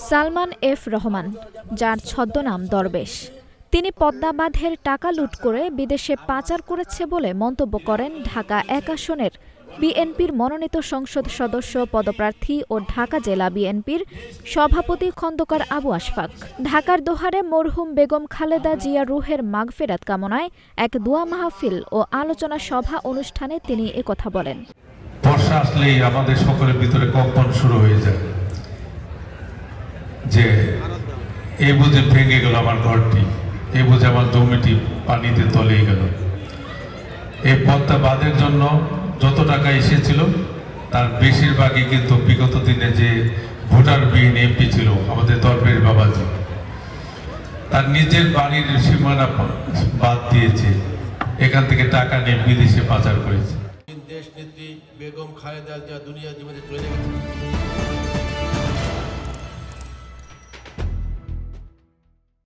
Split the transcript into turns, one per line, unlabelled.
Salman F Rahman, যার ছদ্মনাম দরবেশ, তিনি পদ্মা বাঁধের টাকা লুট করে বিদেশে পাচার করেছে বলে মন্তব্য করেন ঢাকা ১ আসনের বিএনপির মনোনীত সংসদ সদস্য পদপ্রার্থী ও ঢাকা জেলা বিএনপির সভাপতি খন্দকার আবু আশফাক। ঢাকার দোহারে মরহুম বেগম খালেদা জিয়া রুহের মাগফিরাত কামনায় এক দোয়া মাহফিল ও আলোচনা সভা অনুষ্ঠানে তিনি একথা বলেন।
বর্ষা আসলেই আমাদের সকলের ভিতরে কম্পন শুরু হয়ে যায় যে এই বুঝে ভেঙে গেল আমার ঘরটি, এই বুঝে আমার জমিটি পানিতে তলিয়ে গেল। এই পদ্মা বাঁধের জন্য যত টাকা এসেছিল তার বেশিরভাগই কিন্তু বিগত দিনে যে ভোটারবিহীন এমপি ছিল আমাদের দরবেশ বাবাজি, তার নিজের বাড়ির সীমানা বাদ দিয়েছে, এখান থেকে টাকা নিয়ে বিদেশে পাচার করেছে।
দেশ নেত্রী বেগম খালেদা জিয়া দুনিয়া জীবনে চলে গেছে।